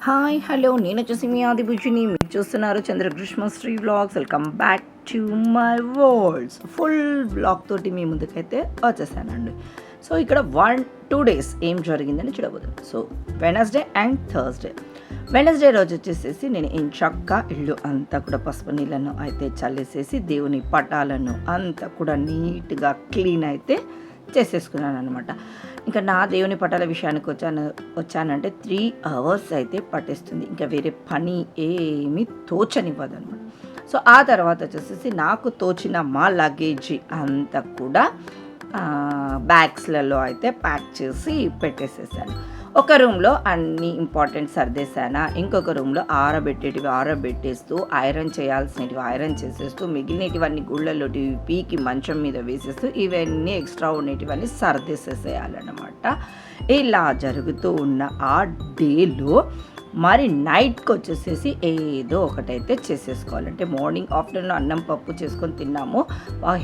Hi hello నేను వచ్చేసి మీ ఆదిభుజిని మీరు చూస్తున్నారు Chandrakrishnasri vlogs. Welcome back to my worlds. Full vlog తోటి మీ ముందుకైతే వచ్చేసానండి. సో ఇక్కడ 1-2 days ఏం జరిగిందని చూడబోతుంది. So Wednesday and Thursday. Wednesday రోజు వచ్చేసేసి నేను చక్కగా ఇల్లు అంతా కూడా పసుపు నీళ్ళను అయితే చల్లేసేసి దేవుని పటాలను అంతా కూడా నీట్గా క్లీన్ అయితే చేసేసుకున్నాను అనమాట. ఇంకా నా దేవుని పటాల విషయానికి వచ్చానంటే 3 hours అయితే పట్టేస్తుంది. ఇంకా వేరే పని ఏమీ తోచనివ్వదు అనమాట. సో ఆ తర్వాత వచ్చేసి నాకు తోచిన మా లగేజ్ అంతా కూడా బ్యాగ్స్లలో అయితే ప్యాక్ చేసి పెట్టేసేసాను. ఒక రూమ్లో అన్ని ఇంపార్టెంట్ సర్దేశానా, ఇంకొక రూమ్లో ఆరబెట్టేస్తూ ఐరన్ చేయాల్సినవి ఐరన్ చేసేస్తూ మిగిలినటివన్నీ గుళ్ళలోటి పీకి మంచం మీద వేసేస్తూ ఇవన్నీ ఎక్స్ట్రా ఉండేటివన్నీ సర్దేసేసేయాలన్నమాట. ఇలా జరుగుతూ ఉన్న ఆ డేలో మరి నైట్కి వచ్చేసేసి ఏదో ఒకటైతే చేసేసుకోవాలంటే మార్నింగ్ ఆఫ్టర్నూన్ అన్నం పప్పు చేసుకొని తిన్నాము.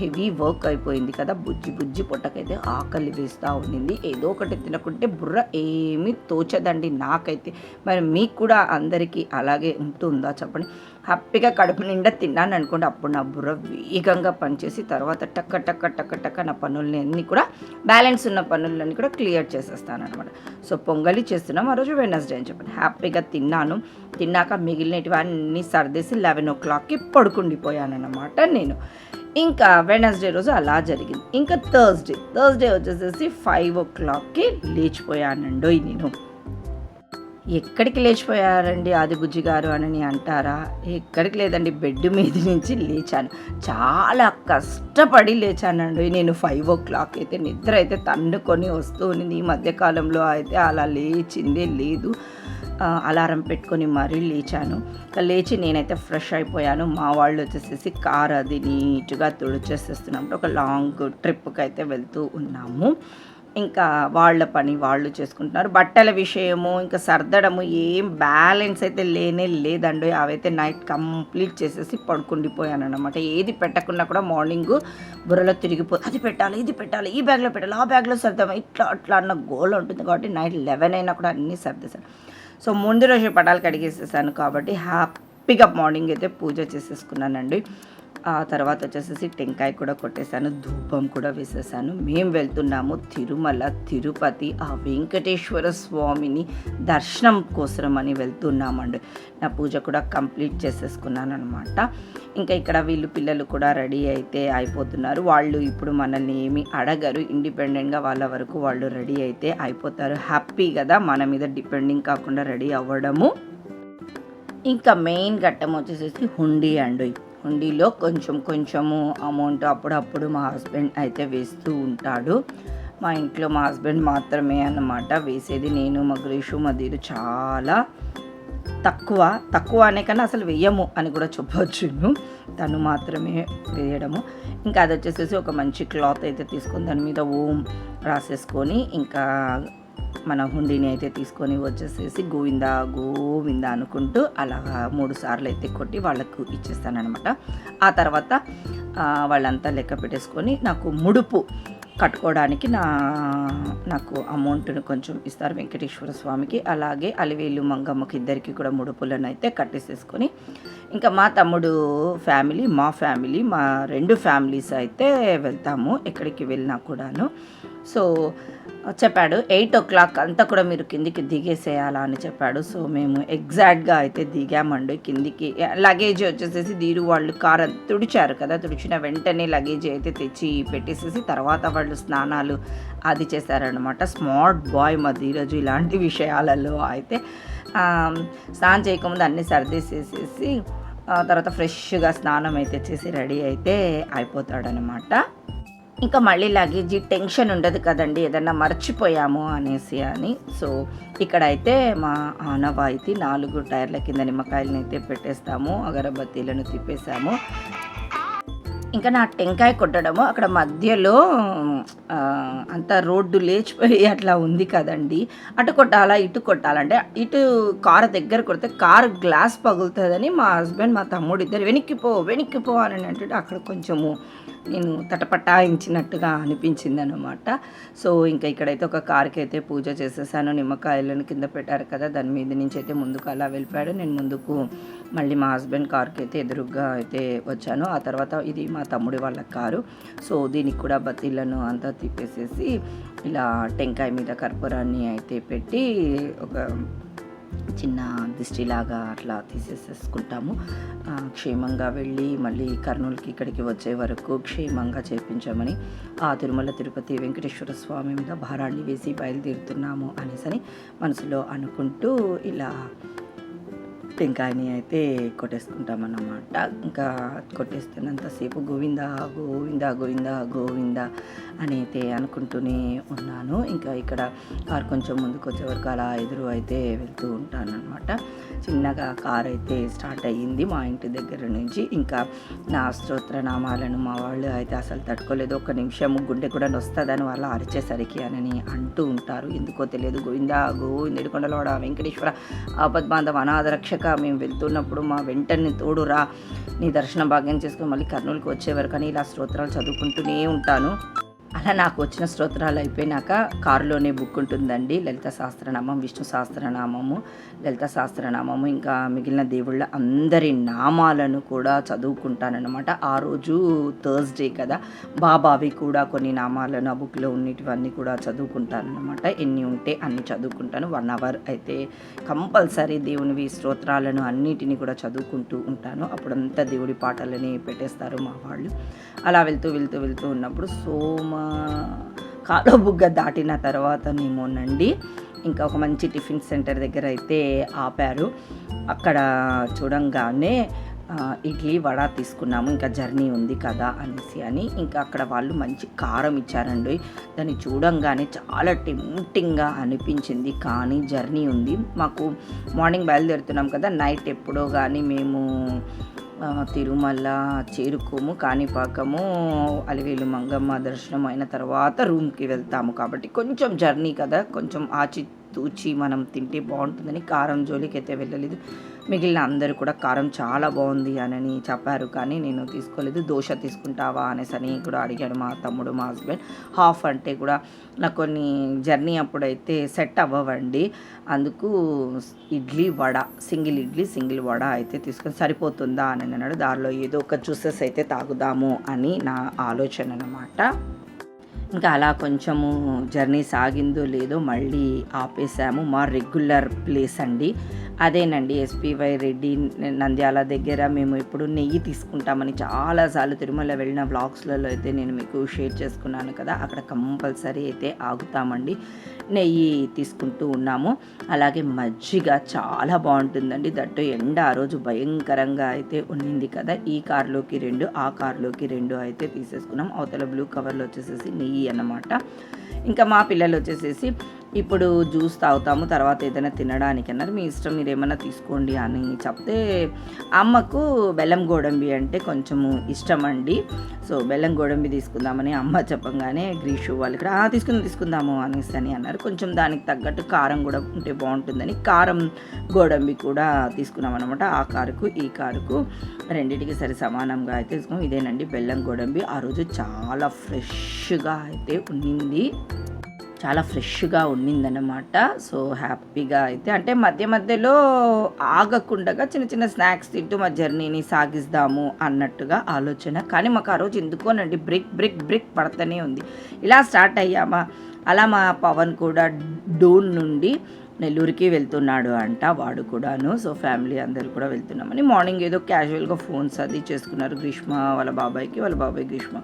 హెవీ వర్క్ అయిపోయింది కదా, బుజ్జి పొట్టకైతే ఆకలి వేస్తూ ఉండింది. ఏదో ఒకటి తినకుంటే బుర్ర ఏమీ తోచదండి నాకైతే. మరి మీకు కూడా అందరికీ అలాగే ఉంటుందా చెప్పండి. హ్యాపీగా కడుపు నిండా తిన్నాను అనుకోండి, అప్పుడు నా బుర్ర వేగంగా పనిచేసి తర్వాత టక్క నా పనులని అన్నీ కూడా బ్యాలెన్స్ ఉన్న పనులన్నీ కూడా క్లియర్ చేసేస్తాను అనమాట. సో పొంగలి చేస్తున్నాం ఆ రోజు వెనస్డే అని చెప్పండి. హ్యాపీగా తిన్నాక మిగిలినటివన్నీ సర్దేసి 11 o'clockకి పడుకుండిపోయాను అనమాట నేను. ఇంకా వెనస్డే రోజు అలా జరిగింది. ఇంకా థర్స్డే వచ్చేసేసి 5 o'clockకి లేచిపోయానండి నేను. ఎక్కడికి లేచిపోయారండి ఆదిబుజ్జి గారు అని అంటారా? ఎక్కడికి లేదండి, బెడ్ మీద నుంచి లేచాను. చాలా కష్టపడి లేచానండి నేను. 5 o'clock అయితే నిద్ర అయితే తన్నుకొని వస్తూ ఉంది. ఈ మధ్యకాలంలో అయితే అలా లేచిందే లేదు. అలారం పెట్టుకొని మరీ లేచాను. లేచి నేనైతే ఫ్రెష్ అయిపోయాను. మా వాళ్ళు వచ్చేసేసి కార్ అది నీట్గా తుడిచేసేస్తున్నాం. ఒక లాంగ్ ట్రిప్కి అయితే వెళ్తూ ఉన్నాము. ఇంకా వాళ్ళ పని వాళ్ళు చేసుకుంటున్నారు. బట్టల విషయము ఇంకా సర్దడము ఏం బ్యాలెన్స్ అయితే లేదండి. అవైతే నైట్ కంప్లీట్ చేసేసి పడుకుండిపోయాను అనమాట. ఏది పెట్టకుండా కూడా మార్నింగ్ బుర్రలో అది పెట్టాలి ఇది పెట్టాలి, ఈ బ్యాగ్లో పెట్టాలి, ఆ బ్యాగ్లో సర్దాము, అట్లా అన్న గోల్ ఉంటుంది కాబట్టి నైట్ 11 అయినా కూడా అన్నీ సర్దేశాను. సో ముందు రోజు పటాలు కడిగేసేసాను కాబట్టి హ్యాపీగా మార్నింగ్ అయితే పూజ చేసేసుకున్నానండి. ఆ తర్వాత వచ్చేసేసి టెంకాయ కూడా కొట్టేశాను, ధూపం కూడా వేసేసాను. మేము వెళ్తున్నాము తిరుమల తిరుపతి ఆ వెంకటేశ్వర స్వామిని దర్శనం కోసం అని వెళ్తున్నామండి. నా పూజ కూడా కంప్లీట్ చేసేసుకున్నాను అనమాట. ఇంకా ఇక్కడ వీళ్ళు పిల్లలు కూడా రెడీ అయితే అయిపోతున్నారు. వాళ్ళు ఇప్పుడు మనల్ని ఏమీ అడగరు, ఇండిపెండెంట్గా వాళ్ళ వరకు వాళ్ళు రెడీ అయితే అయిపోతారు. హ్యాపీ కదా మన మీద డిపెండింగ్ కాకుండా రెడీ అవ్వడము. ఇంకా మెయిన్ ఘట్టం వచ్చేసేసి హుండీ అండి. హుండీలో కొంచెము అమౌంట్ అప్పుడప్పుడు మా హస్బెండ్ అయితే వేస్తూ ఉంటాడు. మా ఇంట్లో మా హస్బెండ్ మాత్రమే అన్నమాట వేసేది. నేను మా గ్రీషు మదీరు చాలా తక్కువ అనే కన్నా అసలు వేయము అని కూడా చెప్పొచ్చును. తను మాత్రమే వేయడము. ఇంకా అది వచ్చేసేసి ఒక మంచి క్లాత్ అయితే తీసుకొని దాని మీద ఓం రాసేసుకొని ఇంకా మన హుండీని అయితే తీసుకొని వచ్చేసేసి గోవిందా అనుకుంటూ అలా 3 సార్లు అయితే కొట్టి వాళ్ళకు ఇచ్చేస్తానమాట. ఆ తర్వాత వాళ్ళంతా లెక్క పెట్టేసుకొని నాకు ముడుపు కట్టుకోవడానికి నాకు అమౌంట్ను కొంచెం ఇస్తారు వెంకటేశ్వర స్వామికి. అలాగే అలివేలు మంగమ్మకి ఇద్దరికి కూడా ముడుపులను అయితే కట్టేసేసుకొని ఇంకా మా తమ్ముడు ఫ్యామిలీ మా 2 ఫ్యామిలీస్ అయితే వెళ్తాము ఎక్కడికి వెళ్ళినా కూడాను. సో చెప్పాడు 8 o'clock అంతా కూడా మీరు కిందికి దిగేసేయాలా అని చెప్పాడు. సో మేము ఎగ్జాక్ట్గా అయితే దిగామండి కిందికి. లగేజ్ వచ్చేసేసి దీరు వాళ్ళు కార్ తుడిచారు కదా, తుడిచిన వెంటనే లగేజ్ అయితే తెచ్చి పెట్టేసేసి తర్వాత వాళ్ళు స్నానాలు అది చేశారనమాట. స్మార్ట్ బాయ్ మా ధీరజు ఇలాంటి విషయాలలో అయితే స్నానం చేయకముందు అన్నీ సర్దేసేసేసి తర్వాత ఫ్రెష్గా స్నానం అయితే చేసి రెడీ అయితే అయిపోతాడనమాట. ఇంకా మళ్ళీ లగేజీ టెన్షన్ ఉండదు కదండి ఏదన్నా మర్చిపోయాము అనేసి అని. సో ఇక్కడైతే మా ఆనవాయితీ 4 టైర్ల కింద నిమ్మకాయలను అయితే పెట్టేస్తాము, అగరబత్తీలను తిప్పేసాము. ఇంకా నా టెంకాయ కొట్టడము అక్కడ మధ్యలో అంత రోడ్డు లేచిపోయి అట్లా ఉంది కదండి, అటు కొట్టాలా ఇటు కొట్టాలంటే ఇటు కారు దగ్గర కొడితే కారు గ్లాస్ పగులుతుందని మా హస్బెండ్ మా తమ్ముడు ఇద్దరు వెనక్కిపో అని అంటే అక్కడ కొంచెము నేను తటపటాయించినట్టుగా అనిపించిందనమాట. సో ఇంకా ఇక్కడైతే ఒక కార్కి అయితే పూజ చేసేసాను. నిమ్మకాయలను కింద పెట్టారు కదా, దాని మీద నుంచి అయితే ముందుకు అలా వెళ్ళిపోయాడు. నేను ముందుకు మళ్ళీ మా హస్బెండ్ కార్కి అయితే ఎదురుగ్గా అయితే వచ్చాను. ఆ తర్వాత ఇది మా తమ్ముడి వాళ్ళ కారు. సో దీనికి కూడా బత్తీలను అంతా తిప్పేసేసి ఇలా టెంకాయ మీద కర్పూరాన్ని అయితే పెట్టి ఒక చిన్న దిష్టిలాగా అట్లా తీసేసేసుకుంటాము. క్షేమంగా వెళ్ళి మళ్ళీ కర్నూలుకి ఇక్కడికి వచ్చే వరకు క్షేమంగా చేర్పించామని ఆ తిరుమల తిరుపతి వెంకటేశ్వర స్వామి మీద భారాన్ని వేసి బయలుదేరుతున్నాము అనేసి మనసులో అనుకుంటూ ఇలా టెంకాయని అయితే కొట్టేసుకుంటామన్నమాట. ఇంకా కొట్టేస్తున్నంతసేపు గోవిందా గోవిందా గోవిందా గోవిందా అని అయితే అనుకుంటూనే ఉన్నాను. ఇంకా ఇక్కడ కారు కొంచెం ముందుకు వచ్చే వరకు అలా ఎదురు అయితే వెళ్తూ ఉంటాను అనమాట. చిన్నగా కార్ అయితే స్టార్ట్ అయ్యింది మా ఇంటి దగ్గర నుంచి. ఇంకా నా స్తోత్రనామాలను మా వాళ్ళు అయితే అసలు తట్టుకోలేదు. ఒక్క నిమిషం గుండె కూడా నొస్తుందని వాళ్ళు అరిచేసరికి అని అంటూ ఉంటారు. ఎందుకో తెలియదు. గోవిందా గోవింద ఏడుకొండలవాడ వెంకటేశ్వర ఆపద్బాంధవ అనాథ రక్షక, మేము వెళ్తున్నప్పుడు మా వెంటనే తోడురా, నీ దర్శన భాగ్యం చేసుకుని మళ్ళీ కర్నూలుకి వచ్చే వరకు అని ఇలా స్తోత్రాలు చదువుకుంటూనే ఉంటాను. అలా నాకు వచ్చిన స్తోత్రాలు అయిపోయినాక కారులోనే బుక్ ఉంటుందండి. లలిత సహస్రనామం, విష్ణు సహస్రనామము, లలిత సహస్రనామము, ఇంకా మిగిలిన దేవుళ్ళ అందరి నామాలను కూడా చదువుకుంటానన్నమాట. ఆ రోజు థర్స్డే కదా, బాబావి కూడా కొన్ని నామాలను ఆ బుక్లో ఉన్నటివన్నీ కూడా చదువుకుంటానన్నమాట. ఎన్ని ఉంటే అన్ని చదువుకుంటాను. 1 hour అయితే కంపల్సరీ దేవునివి స్తోత్రాలను అన్నిటినీ కూడా చదువుకుంటూ ఉంటాను. అప్పుడంతా దేవుడి పాటలని పెట్టేస్తారు మా వాళ్ళు. అలా వెళ్తూ వెళ్తూ వెళ్తూ ఉన్నప్పుడు కాలుబుగ్గ దాటిన తర్వాతనేమోనండి ఇంకా ఒక మంచి టిఫిన్ సెంటర్ దగ్గర అయితే ఆపారు. అక్కడ చూడంగానే ఇడ్లీ వడ తీసుకున్నాము. ఇంకా జర్నీ ఉంది కదా అని ఇంకా అక్కడ వాళ్ళు మంచి కారం ఇచ్చారండి. దాన్ని చూడంగానే చాలా టెంప్టింగ్గా అనిపించింది. కానీ జర్నీ ఉంది. మాకు మార్నింగ్ బయలుదేరుతున్నాం కదా, నైట్ ఎప్పుడో కానీ మేము తిరుమల చేరుకోము. కాణిపాకము అలివేలు మంగమ్మ దర్శనం అయిన తర్వాత రూమ్కి వెళ్తాము. కాబట్టి కొంచెం జర్నీ కదా, కొంచెం ఆచి తూచి మనం తింటే బాగుంటుందని కారం జోలికి అయితే వెళ్ళలేదు. మిగిలిన అందరూ కూడా కారం చాలా బాగుంది అని చెప్పారు, కానీ నేను తీసుకోలేదు. దోశ తీసుకుంటావా అనేసి కూడా అడిగాడు మా తమ్ముడు, మా హస్బెండ్. హాఫ్ అంటే కూడా నాకు కొన్ని జర్నీ అప్పుడైతే సెట్ అవ్వవండి. అందుకు ఇడ్లీ వడ, సింగిల్ ఇడ్లీ సింగిల్ వడ అయితే తీసుకొని సరిపోతుందా అని అన్నాడు. దారిలో ఏదో ఒక జ్యూసెస్ అయితే తాగుదాము అని నా ఆలోచన అన్నమాట. ఇంకా అలా కొంచెము జర్నీ సాగిందో లేదో మళ్ళీ ఆపేసాము. మా రెగ్యులర్ ప్లేస్ అండి అదేనండి, ఎస్పీవై రెడ్డి నంద్యాల దగ్గర. మేము ఎప్పుడు నెయ్యి తీసుకుంటామని చాలాసార్లు తిరుమల వెళ్ళిన వ్లాగ్స్లలో అయితే నేను మీకు షేర్ చేసుకున్నాను కదా, అక్కడ కంపల్సరీ అయితే ఆగుతామండి. నెయ్యి తీసుకుంటూ ఉన్నాము. అలాగే మజ్జిగ చాలా బాగుంటుందండి. దట్టు ఎండ ఆ రోజు భయంకరంగా అయితే ఉన్నింది కదా. ఈ కార్లోకి 2, ఆ కార్లోకి 2 అయితే తీసేసుకున్నాం. అవతల బ్లూ కవర్లో వచ్చేసేసి నెయ్యి అన్నమాట. ఇంకా మా పిల్లలు వచ్చేసేసి ఇప్పుడు జ్యూస్ తాగుతాము, తర్వాత ఏదైనా తినడానికి అన్నారు. మీ ఇష్టం, మీరు ఏమైనా తీసుకోండి అని చెప్తే అమ్మకు బెల్లం గోడంబి అంటే కొంచెము ఇష్టం అండి. సో బెల్లం గోడంబి తీసుకుందామని అమ్మ చెప్పగానే గ్రీషు వాళ్ళు ఇక్కడ తీసుకుందాము అనేసి అన్నారు. కొంచెం దానికి తగ్గట్టు కారం కూడా ఉంటే బాగుంటుందని కారం గోడంబి కూడా తీసుకున్నాం అనమాట. ఆ కారుకు ఈ కారుకు రెండింటికి సరి సమానంగా అయితే తీసుకున్నాం. ఇదేనండి బెల్లం గోడంబి. ఆ రోజు చాలా ఫ్రెష్గా అయితే ఉన్నింది, చాలా ఫ్రెష్గా ఉన్నిందన్నమాట. సో హ్యాపీగా అయితే అంటే మధ్య మధ్యలో ఆగకుండా చిన్న చిన్న స్నాక్స్ తింటూ మా జర్నీని సాగిస్తాము అన్నట్టుగా ఆలోచన. కానీ మాకు ఆ రోజు ఎందుకోనండి బ్రేక్ పడుతూనే ఉంది. ఇలా స్టార్ట్ అయ్యామా, అలా మా పవన్ కూడా డోన్ నుండి నెల్లూరుకి వెళ్తున్నాడు అంట, వాడు కూడాను. సో ఫ్యామిలీ అందరూ కూడా వెళ్తున్నామని మార్నింగ్ ఏదో క్యాజువల్గా ఫోన్స్ అది చేసుకున్నారు. గ్రీష్మ వాళ్ళ బాబాయ్ గ్రీష్మ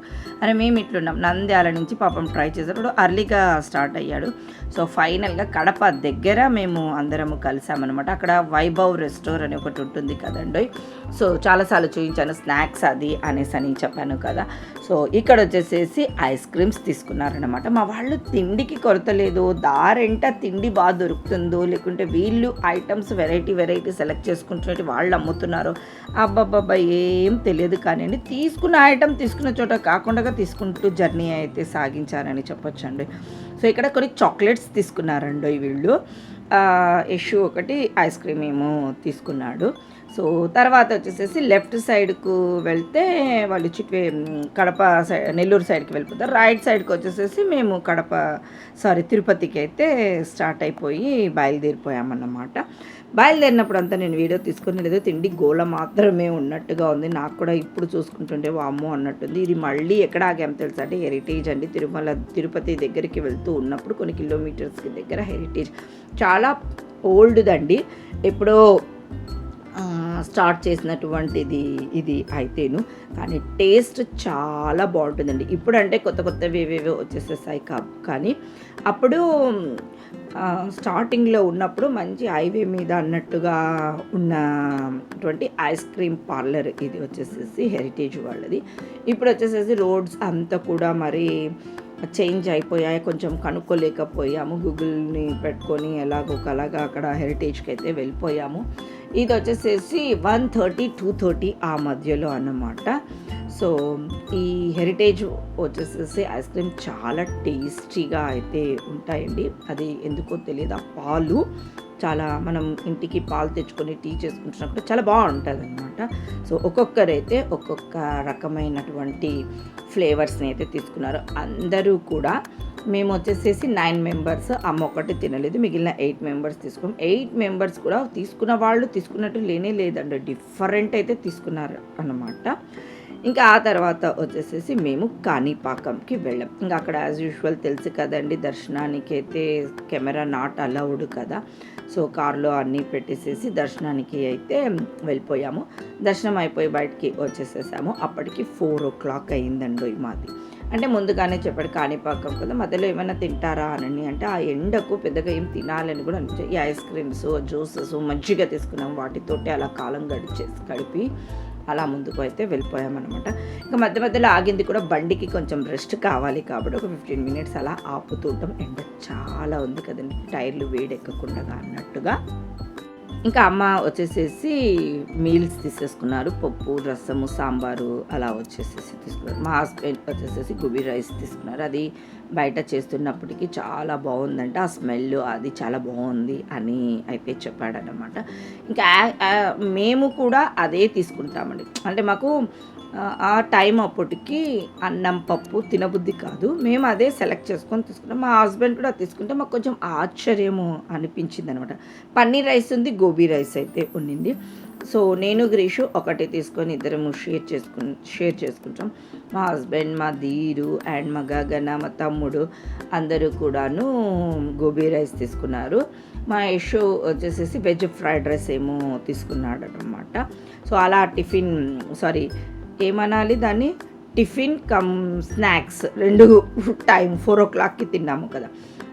అని మేము ఇట్లున్నాం. నంద్యాల నుంచి పాపం ట్రై చేశారు, అర్లీగా స్టార్ట్ అయ్యాడు. సో ఫైనల్గా కడప దగ్గర మేము అందరము కలిసామన్నమాట. అక్కడ వైభవ్ రెస్టారెంట్ అని ఒకటి ఉంటుంది కదండి. సో చాలాసార్లు చూపించాను స్నాక్స్ అది అని చెప్పాను కదా. సో ఇక్కడ వచ్చేసేసి ఐస్ క్రీమ్స్ తీసుకున్నారనమాట. మా వాళ్ళు తిండికి కొరత లేదు, దారెంట తిండి బాగా దొరుకుతుందో లేకుంటే వీళ్ళు ఐటమ్స్ వెరైటీ సెలెక్ట్ చేసుకుంటున్నట్టు వాళ్ళు అమ్ముతున్నారు. అబ్బాబ్బా ఏం తెలియదు, కానీ తీసుకున్న ఐటమ్ తీసుకున్న చోట కాకుండా తీసుకుంటూ జర్నీ అయితే సాగించారని చెప్పొచ్చండి. సో ఇక్కడ కొన్ని చాక్లెట్స్ తీసుకున్నారండి వీళ్ళు. యశు ఒకటి ఐస్ క్రీమ్ ఏమో తీసుకున్నాడు. సో తర్వాత వచ్చేసేసి లెఫ్ట్ సైడ్కు వెళ్తే వాళ్ళు కడప సైడ్ నెల్లూరు సైడ్కి వెళ్ళిపోతారు. రైట్ సైడ్కి వచ్చేసేసి మేము తిరుపతికి అయితే స్టార్ట్ అయిపోయి బయలుదేరిపోయామన్నమాట. బయలుదేరినప్పుడు అంతా నేను వీడియో తీసుకుని లేదు, తిండి గోల మాత్రమే ఉన్నట్టుగా ఉంది. నాకు కూడా ఇప్పుడు చూసుకుంటుంటే వామ్మో అన్నట్టుంది. ఇది మళ్ళీ ఎక్కడ ఆగాం తెలుసా అంటే హెరిటేజ్ అండి. తిరుపతి దగ్గరికి వెళ్తూ ఉన్నప్పుడు కొన్ని కిలోమీటర్స్కి దగ్గర హెరిటేజ్ చాలా ఓల్డ్దండి, ఎప్పుడో స్టార్ట్ చేసినటువంటిది ఇది అయితేను, కానీ టేస్ట్ చాలా బాగుంటుందండి. ఇప్పుడంటే కొత్తవి ఏవేవో వచ్చేసేసాయి కానీ అప్పుడు స్టార్టింగ్లో ఉన్నప్పుడు మంచి హైవే మీద అన్నట్టుగా ఉన్నటువంటి ఐస్ క్రీమ్ పార్లర్ ఇది వచ్చేసేసి హెరిటేజ్ వాళ్ళది. ఇప్పుడు వచ్చేసేసి రోడ్స్ అంతా కూడా మరి చేంజ్ అయిపోయాయి, కొంచెం కనుక్కోలేకపోయాము. గూగుల్ని పెట్టుకొని ఎలాగోకలాగా అక్కడ హెరిటేజ్కి అయితే వెళ్ళిపోయాము. ఇది వచ్చేసేసి 1:30 2:30 ఆ మధ్యలో అన్నమాట. సో ఈ హెరిటేజ్ వచ్చేసేసి ఐస్ క్రీమ్ చాలా టేస్టీగా అయితే ఉంటాయండి. అది ఎందుకో తెలియదు, ఆ పాలు చాలా మనం ఇంటికి పాలు తెచ్చుకొని టీ చేసుకుంటున్నప్పుడు చాలా బాగుంటుంది అనమాట. సో ఒక్కొక్కరైతే ఒక్కొక్క రకమైనటువంటి ఫ్లేవర్స్ని అయితే తీసుకున్నారు. అందరూ కూడా మేము వచ్చేసేసి 9 మెంబర్స్, అమ్మ ఒకటి తినలేదు, మిగిలిన 8 మెంబర్స్ తీసుకున్నాం. 8 మెంబర్స్ కూడా తీసుకున్న వాళ్ళు తీసుకున్నట్టు లేదండి, డిఫరెంట్ అయితే తీసుకున్నారు అన్నమాట. ఇంకా ఆ తర్వాత వచ్చేసేసి మేము కాణిపాకంకి వెళ్ళాం. ఇంకా అక్కడ యాజ్ యూజువల్ తెలుసు కదండి, దర్శనానికి అయితే కెమెరా నాట్ అలౌడ్ కదా. సో కార్లో అన్నీ పెట్టేసేసి దర్శనానికి అయితే వెళ్ళిపోయాము. దర్శనం అయిపోయి బయటికి వచ్చేసేసాము. అప్పటికి 4 o'clock అయిందండి మాది. అంటే ముందుగానే చెప్పాడు కాణిపాకం కదా, మధ్యలో ఏమైనా తింటారా అని. అంటే ఆ ఎండకు పెద్దగా ఏం తినాలని కూడా అనిపించాయి. ఈ ఐస్ క్రీమ్స్, జ్యూసెస్, మజ్జిగ తీసుకున్నాం, వాటితోటి అలా కాలం గడిపి అలా ముందుకు అయితే వెళ్ళిపోయామన్నమాట. ఇంకా మధ్యలో ఆగింది కూడా బండికి కొంచెం రెస్ట్ కావాలి కాబట్టి ఒక 15 minutes అలా ఆపుతుంటాం. ఎండ చాలా ఉంది కదండి, టైర్లు వేడెక్కకుండా అన్నట్టుగా. ఇంకా అమ్మ వచ్చేసేసి మీల్స్ తీసేసుకున్నారు, పప్పు, రసము, సాంబారు అలా వచ్చేసేసి తీసుకున్నారు. మా హస్బెండ్ వచ్చేసేసి గుబీ రైస్ తీసుకున్నారు. అది బయట చేస్తున్నప్పటికీ చాలా బాగుందంటే, ఆ స్మెల్ అది చాలా బాగుంది అని అయితే చెప్పాడనమాట. ఇంకా మేము కూడా అదే తీసుకుంటామండి. అంటే మాకు ఆ టైం అప్పటికి అన్నం పప్పు తినబుద్ధి కాదు, మేము అదే సెలెక్ట్ చేసుకొని తీసుకున్నాం. మా హస్బెండ్ కూడా తీసుకుంటే మాకు కొంచెం ఆశ్చర్యము అనిపించింది అనమాట. పన్నీర్ రైస్ ఉంది, గోబీ రైస్ అయితే ఉండింది. సో నేను గ్రీషు ఒకటి తీసుకొని ఇద్దరము షేర్ చేసుకుంటాం. మా హస్బెండ్, మా ధీరు అండ్ మా గగన, మా తమ్ముడు అందరూ కూడాను గోబీ రైస్ తీసుకున్నారు. మా యశు వచ్చేసేసి వెజ్ ఫ్రైడ్ రైస్ ఏమో తీసుకున్నాడు అనమాట. సో అలా ఏమనాలి దాన్ని, టిఫిన్ కమ్ స్నాక్స్ 2 టైం 4 o'clockకి తిన్నాము కదా.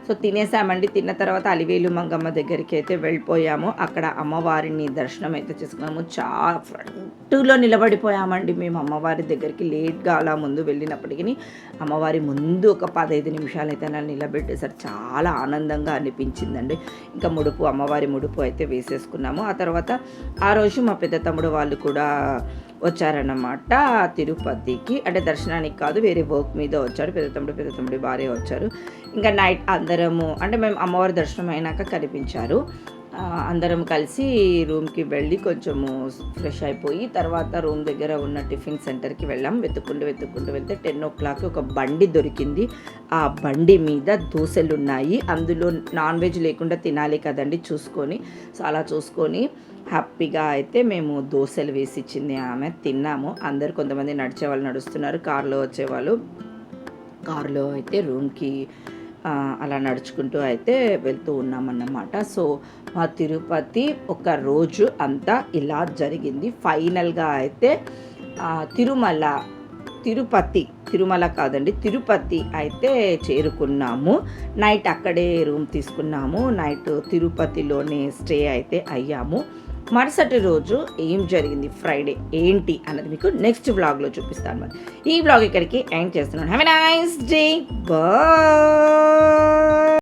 సో తినేసామండి. తిన్న తర్వాత అలివేలు మంగమ్మ దగ్గరికి అయితే వెళ్ళిపోయాము. అక్కడ అమ్మవారిని దర్శనం అయితే చేసుకున్నాము. చాలా ఫ్రంట్లో నిలబడిపోయామండి మేము అమ్మవారి దగ్గరికి. లేట్గా అలా ముందు వెళ్ళినప్పటికీ అమ్మవారి ముందు ఒక 15 నిమిషాలు అయితే అలా నిలబెట్టేసారు. చాలా ఆనందంగా అనిపించిందండి. ఇంకా అమ్మవారి ముడుపు అయితే వేసేసుకున్నాము. ఆ తర్వాత ఆ రోజు మా పెద్ద తమ్ముడు వాళ్ళు కూడా వచ్చారన్నమాట తిరుపతికి. అంటే దర్శనానికి కాదు, వేరే వర్క్ మీద వచ్చారు. పెద్ద తమ్ముడి భార్య వచ్చారు. ఇంకా నైట్ అందరము, అంటే మేము అమ్మవారి దర్శనం అయినాక కనిపించారు. అందరం కలిసి రూమ్కి వెళ్ళి కొంచెము ఫ్రెష్ అయిపోయి తర్వాత రూమ్ దగ్గర ఉన్న టిఫిన్ సెంటర్కి వెళ్ళాం. వెతుక్కుంటూ వెళ్తే 10 o'clock ఒక బండి దొరికింది. ఆ బండి మీద దోశలు ఉన్నాయి. అందులో నాన్ వెజ్ లేకుండా తినాలి కదండి చూసుకొని. సో అలా చూసుకొని హ్యాపీగా అయితే మేము దోశలు వేసి ఇచ్చింది ఆమె, తిన్నాము. అందరు కొంతమంది నడిచే వాళ్ళు నడుస్తున్నారు, కారులో వచ్చేవాళ్ళు కారులో అయితే రూమ్కి అలా నడుచుకుంటూ అయితే వెళ్తూ ఉన్నామన్నమాట. సో మా తిరుపతి ఒక రోజు అంతా ఇలా జరిగింది. ఫైనల్గా అయితే తిరుమల కాదండి, తిరుపతి అయితే చేరుకున్నాము. నైట్ అక్కడే రూమ్ తీసుకున్నాము. నైట్ తిరుపతిలోనే స్టే అయితే అయ్యాము. మరుసటి రోజు ఏం జరిగింది, ఫ్రైడే ఏంటి అన్నది మీకు నెక్స్ట్ వ్లాగ్లో చూపిస్తాను. మరి ఈ వ్లాగ్ ఇక్కడికి ఎండ్ చేస్తున్నాను. Have a nice day, bye.